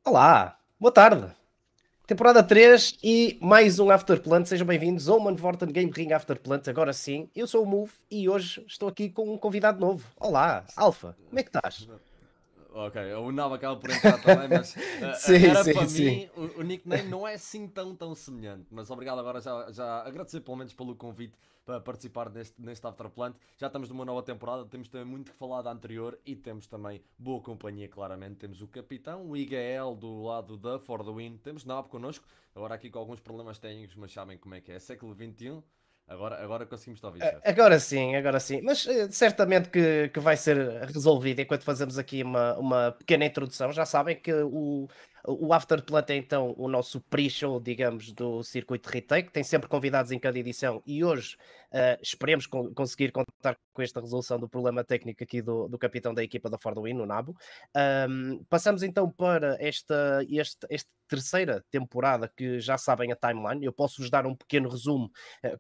Olá, boa tarde. Temporada 3 e mais um Afterplant. Sejam bem-vindos ao Manforten Game Ring Afterplant. Agora sim, eu sou o Move e hoje estou aqui com um convidado novo. Olá, Alfa, como é que estás? Ok, o Nabo acaba por entrar também, mas Sim, era sim, para sim. mim, o nickname não é assim tão semelhante. Mas obrigado agora já agradecer pelo menos pelo convite para participar neste Afterplant. Já estamos numa nova temporada, temos também muito que falar da anterior e temos também boa companhia, claramente. Temos o Capitão, o IGL do lado da For the Win, temos Nabo connosco, agora aqui com alguns problemas técnicos, mas sabem como é século XXI. Agora conseguimos te ouvir, chefe. Agora sim, agora sim. Mas certamente que vai ser resolvido enquanto fazemos aqui uma pequena introdução. Já sabem que o Afterplant é então o nosso pre-show, digamos, do circuito Retake. Tem sempre convidados em cada edição e hoje esperemos conseguir contar com esta resolução do problema técnico aqui do capitão da equipa da Ford Win, o Nabo. Passamos então para esta terceira temporada, que já sabem a timeline. Eu posso-vos dar um pequeno resumo.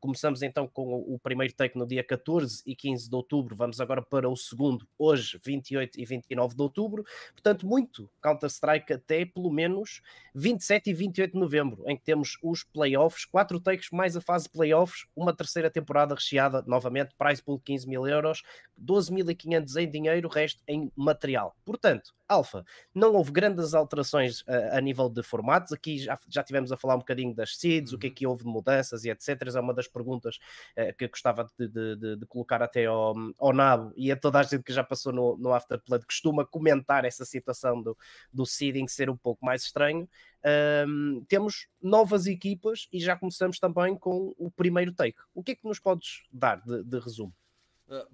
Começamos então com o primeiro take no dia 14 e 15 de outubro, vamos agora para o segundo, hoje, 28 e 29 de outubro, portanto, muito Counter-Strike até pelo menos 27 e 28 de novembro, em que temos os playoffs, 4 takes mais a fase playoffs, uma terceira temporada recheada, novamente, prize pool 15 mil euros, 12.500 em dinheiro, o resto em material. Portanto, Alfa, não houve grandes alterações a nível de formatos. Aqui já tivemos a falar um bocadinho das seeds, o Uhum. que houve de mudanças e etc. É uma das perguntas que eu gostava de colocar até ao Nabo e a toda a gente que já passou no Afterplant costuma comentar essa situação do seeding ser um pouco mais estranho. Temos novas equipas e já começamos também com o primeiro take. O que é que nos podes dar de resumo?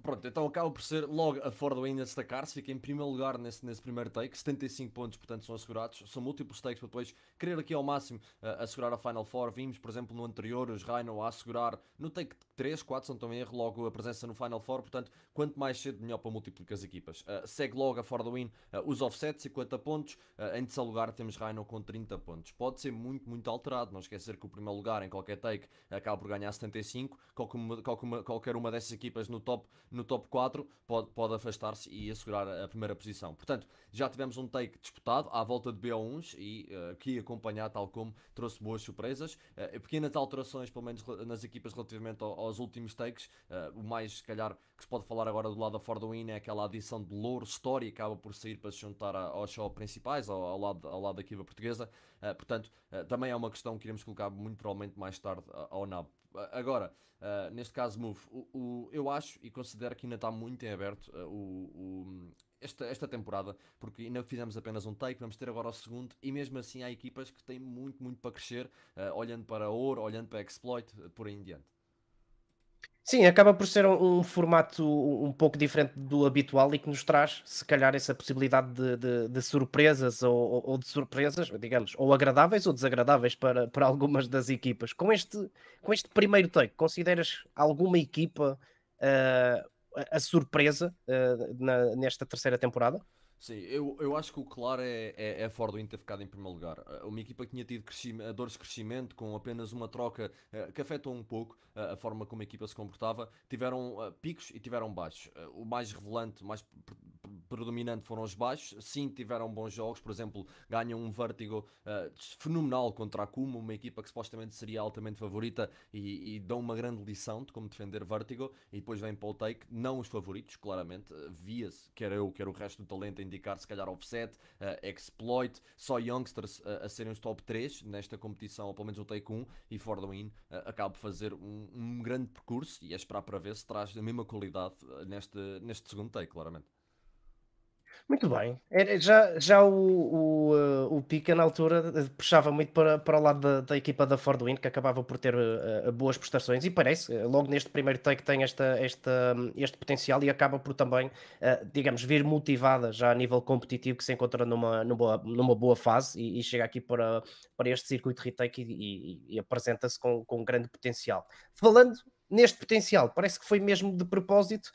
Pronto, então acaba por ser logo a Ford ainda destacar-se, fica em primeiro lugar nesse primeiro take, 75 pontos, portanto, são assegurados. São múltiplos takes para depois querer aqui ao máximo assegurar a Final Four. Vimos, por exemplo, no anterior, os Rhino a assegurar no take 3, 4, se não estou em erro, logo a presença no Final Four. Portanto, quanto mais cedo, melhor para múltiplas equipas. Segue logo a Ford Win, os offsets, 50 pontos. Em terceiro lugar, temos Rhino com 30 pontos. Pode ser muito alterado, não esquecer que o primeiro lugar em qualquer take acaba por ganhar 75. Qualquer uma dessas equipas no top 4 pode afastar-se e assegurar a primeira posição. Portanto, já tivemos um take disputado à volta de BO1s e que acompanhar, tal como trouxe boas surpresas. Pequenas alterações, pelo menos nas equipas relativamente aos últimos takes. O mais, se calhar, que se pode falar agora do lado da For the Win é aquela adição de lore, story, acaba por sair para se juntar aos show principais, ao lado da equipa portuguesa. Portanto, também é uma questão que iremos colocar muito provavelmente mais tarde ao NAB. Agora, neste caso, Move, eu acho e considero que ainda está muito em aberto esta temporada, porque ainda fizemos apenas um take, vamos ter agora o segundo, e mesmo assim há equipas que têm muito para crescer, olhando para Ouro, olhando para Exploit, por aí em diante. Sim, acaba por ser um formato um pouco diferente do habitual e que nos traz, se calhar, essa possibilidade de surpresas ou de surpresas, digamos, ou agradáveis ou desagradáveis para algumas das equipas. Com este primeiro take, consideras alguma equipa a surpresa nesta terceira temporada? Sim, eu acho que o claro é a Ford ter ficado em primeiro lugar. Uma equipa que tinha tido dores de crescimento com apenas uma troca que afetou um pouco a forma como a equipa se comportava. Tiveram picos e tiveram baixos. O mais revelante, o mais predominante foram os baixos. Sim, tiveram bons jogos. Por exemplo, ganham um Vertigo fenomenal contra a Kuma, uma equipa que supostamente seria altamente favorita e dão uma grande lição de como defender Vertigo. E depois vem para o take, não os favoritos, claramente. Via-se, quer eu, quer o resto do talento, a indicar se calhar Offset, Exploit, só Youngsters a serem os top 3 nesta competição, ou pelo menos o Take 1, e For the Win acaba por fazer um grande percurso e é esperar para ver se traz a mesma qualidade neste segundo Take, claramente. Muito bem. Já o Pica na altura puxava muito para o lado da equipa da Ford Win, que acabava por ter boas prestações, e parece, logo neste primeiro take, tem este potencial e acaba por também, digamos, vir motivada já a nível competitivo, que se encontra numa boa fase e chega aqui para este circuito retake e apresenta-se com grande potencial. Falando neste potencial, parece que foi mesmo de propósito,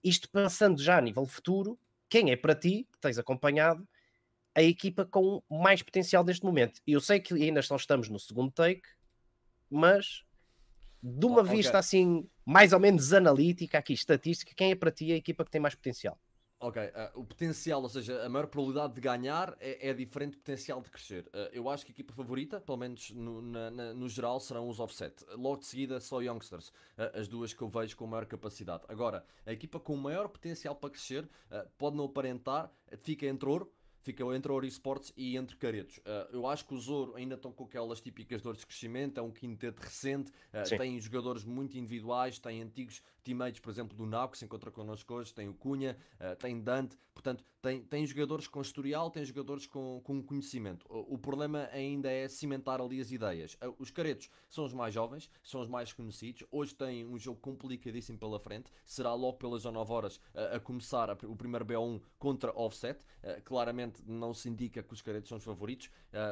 isto pensando já a nível futuro. Quem é para ti, que tens acompanhado, a equipa com mais potencial neste momento? Eu sei que ainda só estamos no segundo take, mas de uma Ok, vista assim, mais ou menos analítica, aqui estatística, quem é para ti a equipa que tem mais potencial? Ok, o potencial, ou seja, a maior probabilidade de ganhar é diferente do potencial de crescer. Eu acho que a equipa favorita, pelo menos no geral, serão os Offset. Logo de seguida, só Youngsters, as duas que eu vejo com maior capacidade. Agora, a equipa com maior potencial para crescer pode não aparentar, fica entre ouro. Fica entre Ouro Esportes e entre Caretos. Eu acho que os Ouro ainda estão com aquelas típicas dores de crescimento, é um quinteto recente, Sim. tem jogadores muito individuais, tem antigos teammates, por exemplo, do Nau, que se encontra connosco hoje, tem o Cunha, tem Dante, portanto, tem jogadores com historial, tem jogadores com conhecimento. O problema ainda é cimentar ali as ideias. Os Caretos são os mais jovens, são os mais conhecidos, hoje têm um jogo complicadíssimo pela frente, será logo pelas 19 horas a começar o primeiro BO1 contra Offset. Claramente não se indica que os Caretos são os favoritos,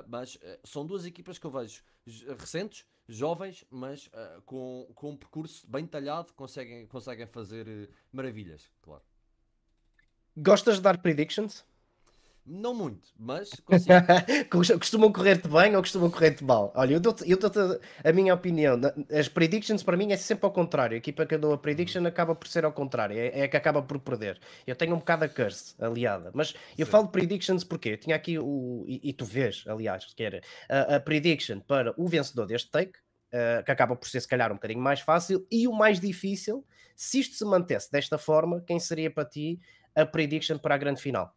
mas são duas equipas que eu vejo recentes, jovens, mas com um percurso bem talhado, conseguem fazer maravilhas, claro. Gostas de dar predictions? Não muito, mas consigo. Costumam correr-te bem ou costumam correr-te mal? Olha, eu dou-te a minha opinião. As predictions para mim é sempre ao contrário. A equipa que eu dou a Uhum. prediction acaba por ser ao contrário. É a que acaba por perder. Eu tenho um bocado a curse aliada. Mas eu Sim. falo predictions porque eu tinha aqui e tu vês, aliás, que era a prediction para o vencedor deste take, que acaba por ser se calhar um bocadinho mais fácil, e o mais difícil, se isto se mantesse desta forma, quem seria para ti a prediction para a grande final?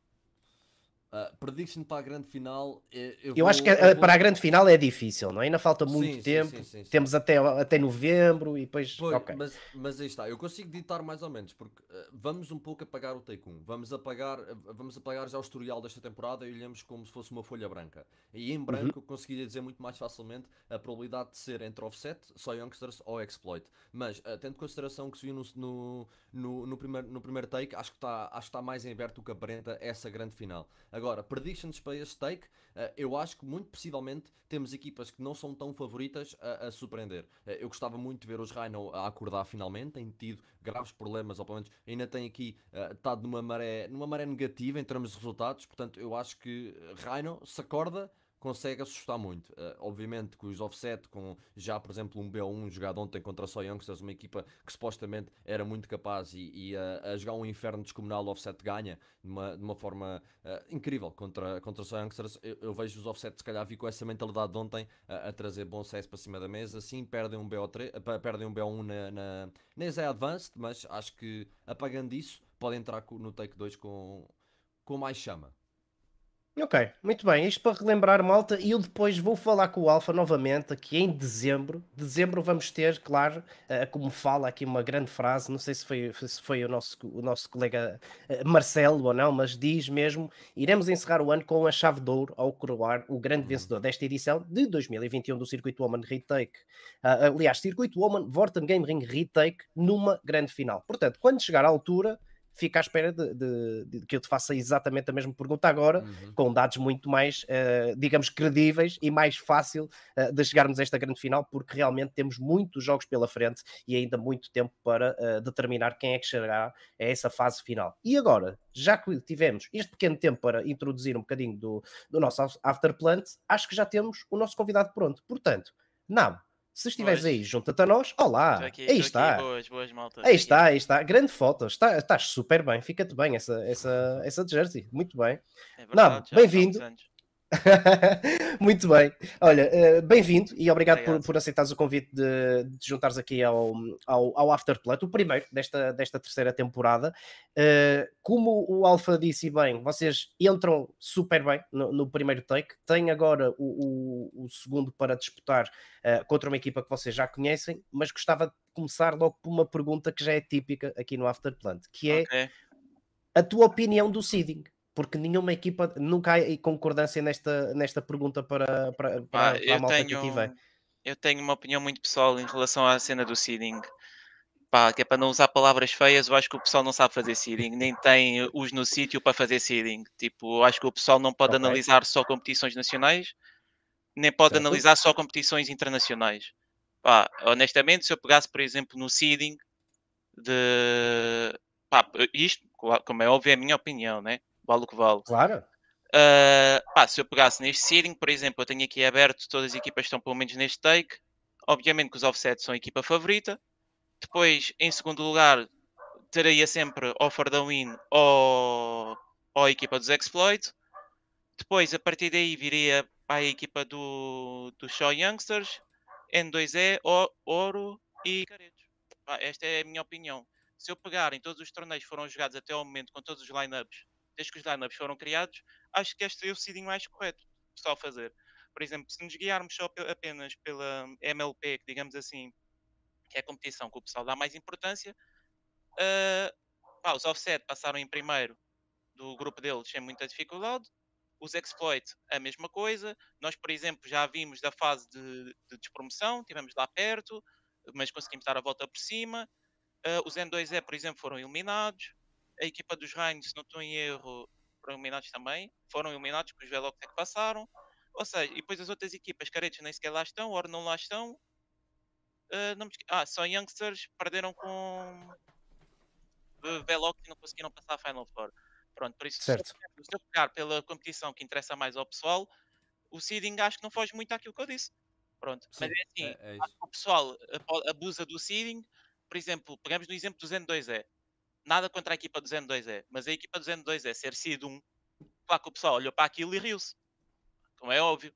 Prediction para a grande final, eu Eu acho que vou, eu para a vou. grande final é difícil, não é? Ainda falta muito Sim, sim, sim, tempo, sim, sim. temos até novembro e depois, Pois, ok. mas aí está, eu consigo ditar mais ou menos, porque vamos um pouco apagar o Take 1, vamos apagar já o historial desta temporada e olhamos como se fosse uma folha branca. E em Uhum. branco eu conseguiria dizer muito mais facilmente a probabilidade de ser entre Offset, só Youngsters ou Exploit. Mas, tendo em consideração que se viu no primeiro take, acho que está mais em aberto do que aparenta essa grande final. Agora, predictions para este take, eu acho que muito possivelmente temos equipas que não são tão favoritas a surpreender. Eu gostava muito de ver os Rhino a acordar finalmente, têm tido graves problemas, ou pelo menos ainda têm aqui estado numa maré negativa em termos de resultados, portanto eu acho que Rhino se acorda consegue assustar muito. Obviamente que os Offset, com já por exemplo um BO1 jogado ontem contra a Soy Youngsters, uma equipa que supostamente era muito capaz e a jogar um inferno descomunal, o Offset ganha de uma forma incrível contra os Youngsters. Eu vejo os Offset se calhar vir com essa mentalidade de ontem a trazer bom CS para cima da mesa. Sim, perdem um BO3, perdem um BO1 na ESA Advanced, mas acho que apagando isso, podem entrar no Take 2 com mais chama. Ok, muito bem. Isto para relembrar, malta, e eu depois vou falar com o Alfa novamente, aqui em dezembro. Dezembro vamos ter, claro, como fala aqui uma grande frase, não sei se foi o nosso colega Marcelo ou não, mas diz mesmo: iremos encerrar o ano com a chave de ouro ao coroar o grande Uhum. vencedor desta edição de 2021 do Circuito Woman Retake. Aliás, Circuito Woman Vorten Game Ring Retake numa grande final. Portanto, quando chegar à altura, fica à espera de que eu te faça exatamente a mesma pergunta agora, Uhum. com dados muito mais, digamos, credíveis e mais fácil de chegarmos a esta grande final, porque realmente temos muitos jogos pela frente e ainda muito tempo para determinar quem é que chegará a essa fase final. E agora, já que tivemos este pequeno tempo para introduzir um bocadinho do nosso Afterplant, acho que já temos o nosso convidado pronto. Portanto, Nab, se estiveres aí, Boas, junta-te a nós. Olá, aí estou aqui, está. boas, malta, Aí estou aqui. está, aí está. Grande foto. Estás super bem. Fica-te bem essa jersey. Muito bem. É Nabo, verdade, já há muitos bem-vindo. anos. Muito bem. Olha, bem-vindo e obrigado por, Obrigado. por aceitares o convite de te juntares aqui ao Afterplant, o primeiro desta terceira temporada. Como o Alfa disse bem, vocês entram super bem no primeiro take, têm agora o segundo para disputar contra uma equipa que vocês já conhecem, mas gostava de começar logo por uma pergunta que já é típica aqui no Afterplant, que é Ok. a tua opinião do seeding, porque nenhuma equipa, nunca há concordância nesta pergunta para, Pá, para, para a malta que aqui vem. eu tenho uma opinião muito pessoal em relação à cena do seeding. Pá, que é para não usar palavras feias, eu acho que o pessoal não sabe fazer seeding, nem tem os no sítio para fazer seeding. Tipo, eu acho que o pessoal não pode Ok, analisar só competições nacionais, nem pode certo? analisar só competições internacionais. Pá, honestamente, se eu pegasse, por exemplo, no seeding de. Pá, isto, como é óbvio, é a minha opinião, né? Vale o que vale. Claro, Pá, se eu pegasse neste seeding, por exemplo, eu tenho aqui aberto, todas as equipas estão pelo menos neste take. Obviamente que os offsets são a equipa favorita. Depois, em segundo lugar, teria sempre ou For The Win ou a equipa dos Exploit. Depois, a partir daí, viria para a equipa do Show Youngsters, N2E, Ouro e Caretos. Esta é a minha opinião. Se eu pegar em todos os torneios que foram jogados até ao momento, com todos os lineups, desde que os lineups foram criados, acho que este é o seeding mais correto o pessoal fazer. Por exemplo, se nos guiarmos só apenas pela MLP, que digamos assim, que é a competição que o pessoal dá mais importância, os Offset passaram em primeiro do grupo deles sem muita dificuldade. Os Exploit, a mesma coisa. Nós, por exemplo, já vimos da fase de despromoção, estivemos lá perto, mas conseguimos dar a volta por cima. Os N2E, por exemplo, foram eliminados. A equipa dos Reinos, se não estou em erro, foram eliminados também. Foram eliminados, porque os Velox é que passaram. Ou seja, e depois as outras equipas, Caretos nem sequer lá estão, Oro não lá estão. Só Youngsters perderam com Velox e não conseguiram passar a Final Four. Pronto, por isso, Certo. se eu pegar pela competição que interessa mais ao pessoal, o seeding acho que não foge muito àquilo que eu disse. Pronto, mas Sim, é assim, é acho isso. que o pessoal abusa do seeding. Por exemplo, pegamos no exemplo do N2E. Nada contra a equipa do N2E, mas a equipa do N2E ser seed 1, claro que o pessoal olhou para aquilo e riu-se. Como é óbvio.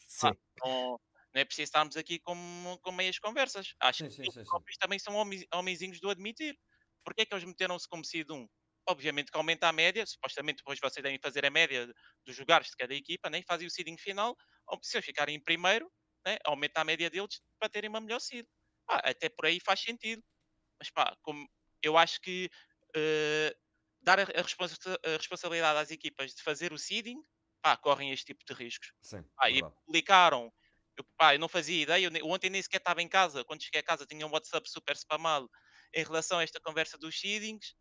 Sim. Não, não é preciso estarmos aqui com meias conversas. Acho Sim, que sim, eles sim, sim. próprios também são homenzinhos do admitir. Porquê é que eles meteram-se como seed 1? Obviamente que aumenta a média, supostamente depois vocês devem fazer a média dos jogares de cada equipa, né? Fazem o seeding final, ou se eles ficarem em primeiro, né? Aumenta a média deles para terem uma melhor seed. Até por aí faz sentido. Mas como eu acho que eh, dar a responsabilidade às equipas de fazer o seeding, correm este tipo de riscos. Sim, E verdade. publicaram. Eu não fazia ideia, ontem nem sequer estava em casa. Quando cheguei a casa tinha um WhatsApp super spamado em relação a esta conversa dos seedings.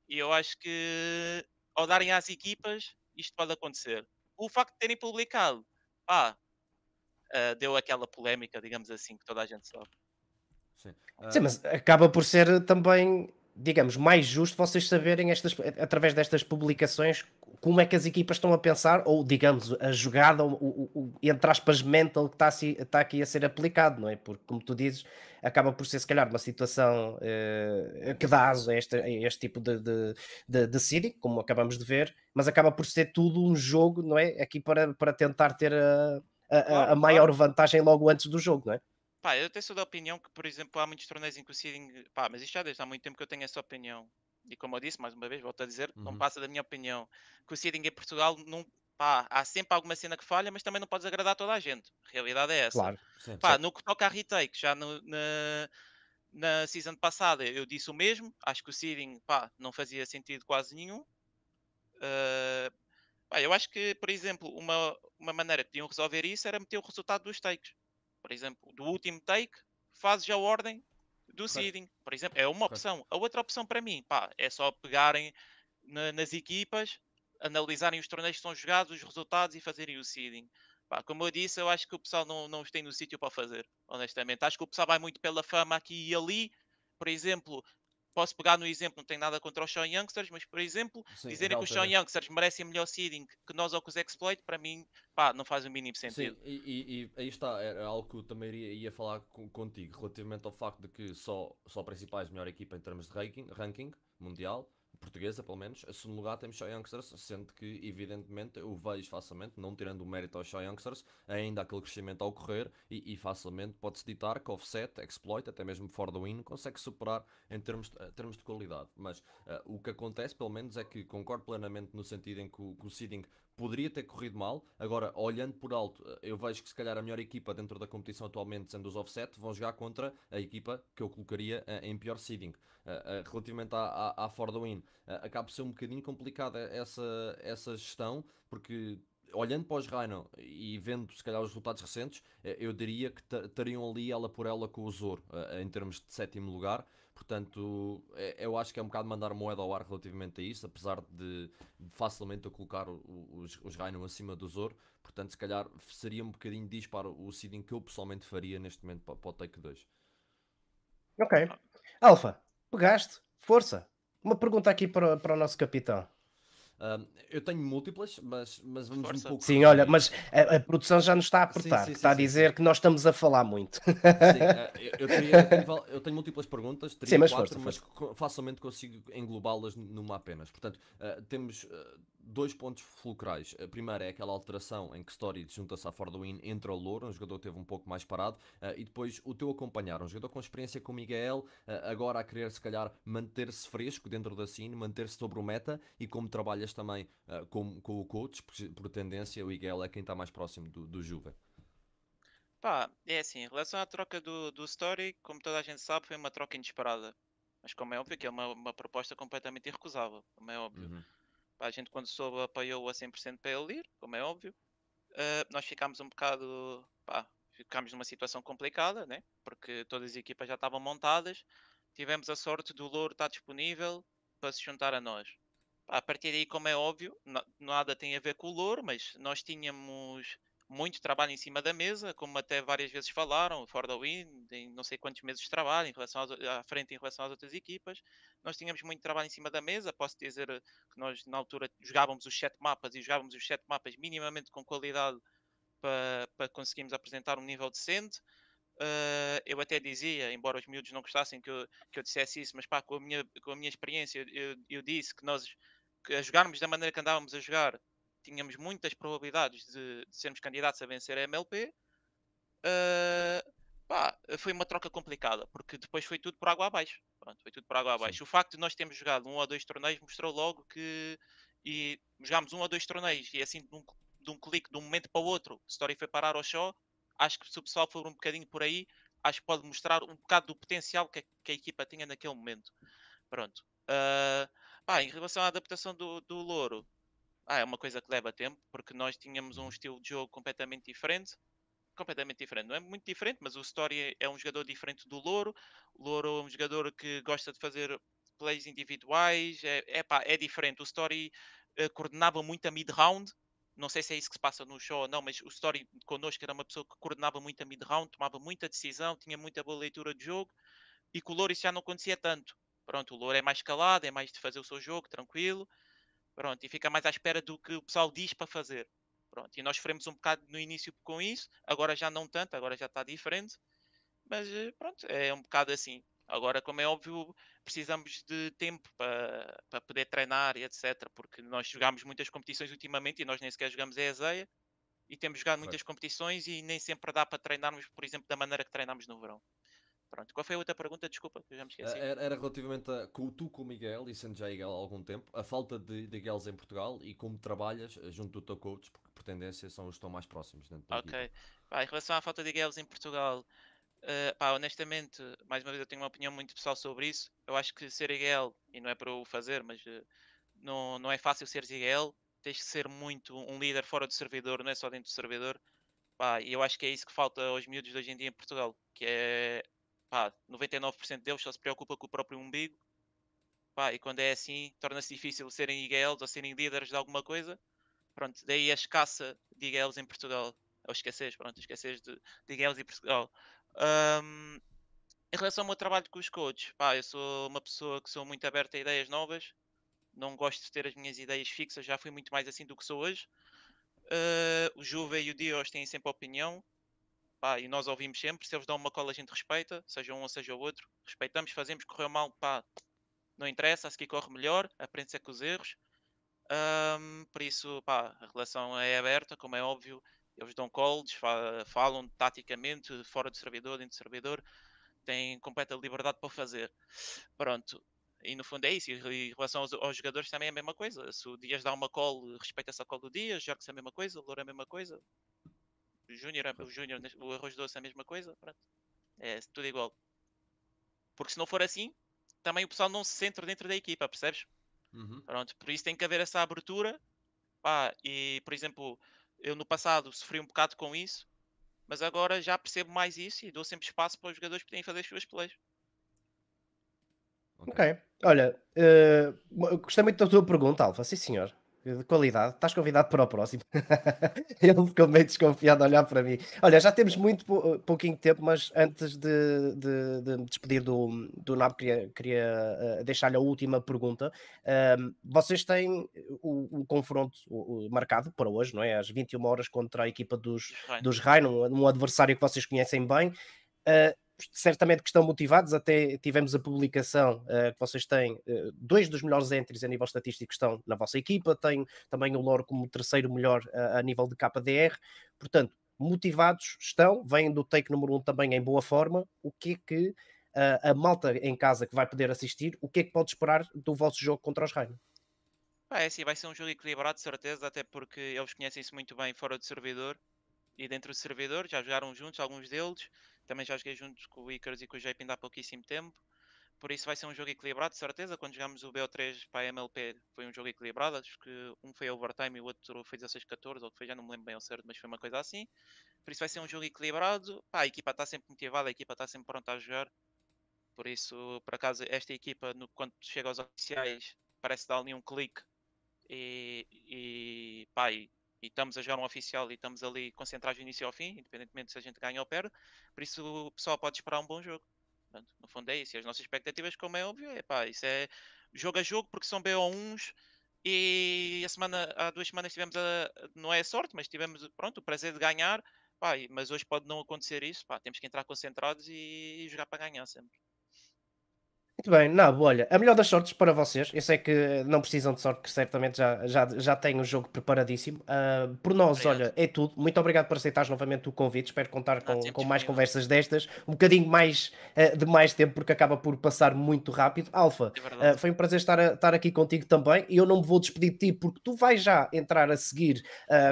E eu acho que ao darem às equipas, isto pode acontecer. O facto de terem publicado, deu aquela polémica, digamos assim, que toda a gente sabe. Sim. Sim, mas acaba por ser também, digamos, mais justo vocês saberem através destas publicações como é que as equipas estão a pensar, ou digamos, a jogada, entre aspas, mental que está aqui a ser aplicado, não é? Porque, como tu dizes, acaba por ser se calhar uma situação que dá aso a este tipo de seeding, como acabamos de ver, mas acaba por ser tudo um jogo, não é? Aqui para tentar ter a Claro, maior claro. vantagem logo antes do jogo, não é? Eu até sou da opinião que, por exemplo, há muitos torneios em que o seeding. Mas isto já desde há muito tempo que eu tenho essa opinião. E como eu disse, mais uma vez, volto a dizer, não Uhum. passa da minha opinião. Que o seeding em Portugal, não, há sempre alguma cena que falha, mas também não podes agradar toda a gente. A realidade é essa. Claro, Sim. certo. No que toca a retake, já na season passada eu disse o mesmo. Acho que o seeding, não fazia sentido quase nenhum. Eh, eu acho que, por exemplo, uma maneira que podiam resolver isso era meter o resultado dos takes. Por exemplo, do último take, fazes a ordem do Correto, seeding. Por exemplo, é uma correto. opção. A outra opção para mim, é só pegarem nas equipas, analisarem os torneios que são jogados, os resultados e fazerem o seeding. Como eu disse, eu acho que o pessoal não os tem no sítio para fazer, honestamente. Acho que o pessoal vai muito pela fama aqui e ali. Por exemplo, posso pegar no exemplo, não tenho nada contra os Sean Youngsters, mas, por exemplo, Sim, dizerem que os Sean HLTV. Youngsters merecem melhor seeding que nós ou que os Exploit, para mim, não faz o mínimo Sim, sentido. e aí está, era algo que eu também ia falar contigo, relativamente ao facto de que só a principais melhor equipa em termos de ranking mundial, portuguesa pelo menos, a segundo lugar temos Shy Youngsters, sendo que evidentemente eu vejo facilmente, não tirando o mérito aos Shy Youngsters, ainda aquele crescimento a ocorrer e facilmente pode-se ditar que Offset, Exploit, até mesmo For The Win, consegue superar em termos de qualidade. Mas o que acontece pelo menos é que concordo plenamente no sentido em que o seeding poderia ter corrido mal. Agora, olhando por alto, eu vejo que se calhar a melhor equipa dentro da competição atualmente, sendo os Offset, vão jogar contra a equipa que eu colocaria em pior seeding. Relativamente à For The Win, acaba por ser um bocadinho complicada essa gestão, porque olhando para os Rhino e vendo se calhar os resultados recentes, eu diria que estariam ali ela por ela com o Zoro, em termos de sétimo lugar. Portanto, eu acho que é um bocado mandar moeda ao ar relativamente a isso, apesar de facilmente eu colocar os Rhino acima do Zoro. Portanto, se calhar seria um bocadinho disparo o seeding que eu pessoalmente faria neste momento para o Take 2. Ok. Alfa, pegaste? Força. Uma pergunta aqui para o nosso capitão. Eu tenho múltiplas, mas vamos Força. um pouco Sim, olha, resumir. mas a produção já nos está a apertar, que está a dizer que nós estamos a falar muito. Sim, eu tenho múltiplas perguntas, Sim, teria mas quatro, força, mas força. facilmente consigo englobá-las numa apenas. Portanto, temos dois pontos fulcrais. A primeira é aquela alteração em que Sturridge junta-se à For the Win, entra o Louro, um jogador que teve um pouco mais parado, e depois o teu acompanhar, um jogador com experiência com o Miguel, agora a querer se calhar manter-se fresco dentro da scene, manter-se sobre o meta, e como trabalhas também com o coach, por tendência o Miguel é quem está mais próximo do Juve. Pá, é assim, em relação à troca do Story, como toda a gente sabe, foi uma troca inesperada. Mas como é óbvio que é uma proposta completamente irrecusável, como é óbvio. Uhum. Pá, a gente quando soube apoiou-o a 100% para ele ir, como é óbvio. Nós ficámos um bocado, pá, ficámos numa situação complicada, né? Porque todas as equipas já estavam montadas. Tivemos a sorte do Louro estar disponível para se juntar a nós. Pá, a partir daí, como é óbvio, nada tem a ver com o Louro, mas nós tínhamos muito trabalho em cima da mesa, como até várias vezes falaram, For the Win, em não sei quantos meses de trabalho em relação à frente em relação às outras equipas. Nós tínhamos muito trabalho em cima da mesa. Posso dizer que nós na altura jogávamos os 7 mapas e jogávamos os 7 mapas minimamente com qualidade para conseguirmos apresentar um nível decente. Eu até dizia, embora os miúdos não gostassem que eu dissesse isso, mas pá, com a minha experiência, eu disse que nós que a jogarmos da maneira que andávamos a jogar, tínhamos muitas probabilidades de sermos candidatos a vencer a MLP. Uh, Pá, foi uma troca complicada, porque depois foi tudo por água abaixo. Pronto, foi tudo por água Sim. abaixo. O facto de nós termos jogado um ou dois torneios mostrou logo que. E jogámos um ou dois torneios e assim de um clique, de um momento para o outro, a Story foi parar ao show. Acho que se o pessoal for um bocadinho por aí, acho que pode mostrar um bocado do potencial que a equipa tinha naquele momento. Pronto. Pá, em relação à adaptação do Louro, é uma coisa que leva tempo, porque nós tínhamos um estilo de jogo completamente diferente. Completamente diferente, não é muito diferente, mas o Story é um jogador diferente do Louro. O Louro é um jogador que gosta de fazer plays individuais, pá, é diferente. O Story coordenava muito a mid-round. Não sei se é isso que se passa no show ou não, mas o Story connosco era uma pessoa que coordenava muito a mid-round, tomava muita decisão, tinha muita boa leitura de jogo, e com o Louro isso já não acontecia tanto. Pronto, o Louro é mais calado, é mais de fazer o seu jogo, tranquilo. Pronto, e fica mais à espera do que o pessoal diz para fazer. Pronto, e nós sofremos um bocado no início com isso, agora já não tanto, agora já está diferente, mas pronto, é um bocado assim. Agora, como é óbvio, precisamos de tempo para poder treinar e etc. Porque nós jogámos muitas competições ultimamente e nós nem sequer jogamos a ESEA e temos jogado muitas Correto. competições e nem sempre dá para treinarmos, por exemplo, da maneira que treinamos no verão. Pronto, qual foi a outra pergunta? Desculpa, que eu já me esqueci. Era relativamente a tu com o Miguel, e sendo já Miguel há algum tempo, a falta de Miguels em Portugal e como trabalhas junto do teu coach, porque por tendência são os que estão mais próximos dentro da equipa. Ok. Pá, em relação à falta de girls em Portugal, pá, honestamente, mais uma vez eu tenho uma opinião muito pessoal sobre isso. Eu acho que ser IGL, e não é para o fazer, mas não é fácil ser IGL. Tens que ser muito um líder fora do servidor, não é só dentro do servidor. Pá, e eu acho que é isso que falta aos miúdos de hoje em dia em Portugal, que é, pá, 99% deles só se preocupa com o próprio umbigo. Pá, e quando é assim, torna-se difícil serem IGLs ou serem líderes de alguma coisa. Pronto, daí a escassa de IGLs em Portugal. Ou esqueces, pronto, esqueces de IGLs em Portugal. Um, Em relação ao meu trabalho com os coaches, pá, eu sou uma pessoa que sou muito aberta a ideias novas. Não gosto de ter as minhas ideias fixas, já fui muito mais assim do que sou hoje. O Juve e o Dios têm sempre opinião, pá, e nós ouvimos sempre. Se eles dão uma cola, a gente respeita, seja um ou seja o outro. Respeitamos, fazemos, correu mal, pá, não interessa, a seguir corre melhor, aprende-se é com os erros. Por isso, pá, a relação é aberta, como é óbvio. Eles dão calls, falam taticamente, fora do servidor, dentro do servidor. Têm completa liberdade para fazer. Pronto. E no fundo é isso. E em relação aos jogadores também é a mesma coisa. Se o Dias dá uma call, respeita-se a call do Dias. Jorge é a mesma coisa. O Louro é a mesma coisa. O Júnior, o Arroz Doce é a mesma coisa. Pronto. É tudo igual. Porque se não for assim, também o pessoal não se centra dentro da equipa, percebes? Uhum. Pronto. Por isso tem que haver essa abertura. Pá, e, por exemplo, eu no passado sofri um bocado com isso. Mas agora já percebo mais isso e dou sempre espaço para os jogadores poderem fazer as suas plays. Ok. Ok. Olha, gostei muito da tua pergunta, Alfa. Sim, senhor. de qualidade. Estás convidado para o próximo. Ele ficou meio desconfiado a olhar para mim. Olha, já temos muito pouquinho tempo, mas antes de me despedir do NAB, queria deixar-lhe a última pergunta. Vocês têm o confronto marcado para hoje, não é? Às 21 horas contra a equipa dos Rhino, um adversário que vocês conhecem bem. Certamente que estão motivados, até tivemos a publicação que vocês têm, dois dos melhores entries a nível estatístico estão na vossa equipa, tem também o Lore como terceiro melhor a nível de KDR, portanto, motivados estão, vêm do take número 1 também em boa forma. O que é que a malta em casa que vai poder assistir, o que é que pode esperar do vosso jogo contra os Rhino? Pá, é assim, vai ser um jogo equilibrado, de certeza, até porque eles conhecem-se muito bem fora do servidor e dentro do servidor, já jogaram juntos, alguns deles. Também já joguei juntos com o Icarus e com o JP ainda há pouquíssimo tempo. Por isso vai ser um jogo equilibrado, de certeza. Quando jogámos o BO3 para a MLP foi um jogo equilibrado. Acho que um foi overtime e o outro foi 16-14, ou que foi, já não me lembro bem ao certo, mas foi uma coisa assim. Por isso vai ser um jogo equilibrado. Pá, a equipa está sempre motivada, a equipa está sempre pronta a jogar. Por isso, por acaso, esta equipa, quando chega aos oficiais, parece dar ali um clique e estamos a jogar um oficial e estamos ali concentrados do início ao fim, independentemente se a gente ganha ou perde. Por isso o pessoal pode esperar um bom jogo. Portanto, no fundo é isso. E as nossas expectativas, como é óbvio, isso é jogo a jogo, porque são BO1s e há 2 semanas tivemos não é a sorte, mas tivemos pronto, o prazer de ganhar. Pá, mas hoje pode não acontecer isso. Pá, temos que entrar concentrados e jogar para ganhar sempre. Muito bem, Nabo, olha, a melhor das sortes para vocês. Eu sei que não precisam de sorte, que certamente já têm o jogo preparadíssimo. Por nós, Obrigado. olha, é tudo. Muito obrigado por aceitares novamente o convite. Espero contar Não, sempre com mais disponível. conversas destas, um bocadinho mais de mais tempo, porque acaba por passar muito rápido. Alfa, É verdade. foi um prazer estar aqui contigo também. E eu não me vou despedir de ti, porque tu vais já entrar a seguir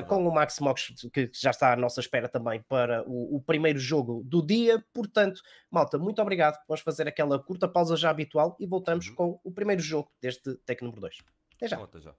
com o Max Mox, que já está à nossa espera também para o primeiro jogo do dia. Portanto, malta, muito obrigado. Vamos fazer aquela curta pausa já habitual e voltamos Uhum. com o primeiro jogo deste Take número 2. Até já. Até já.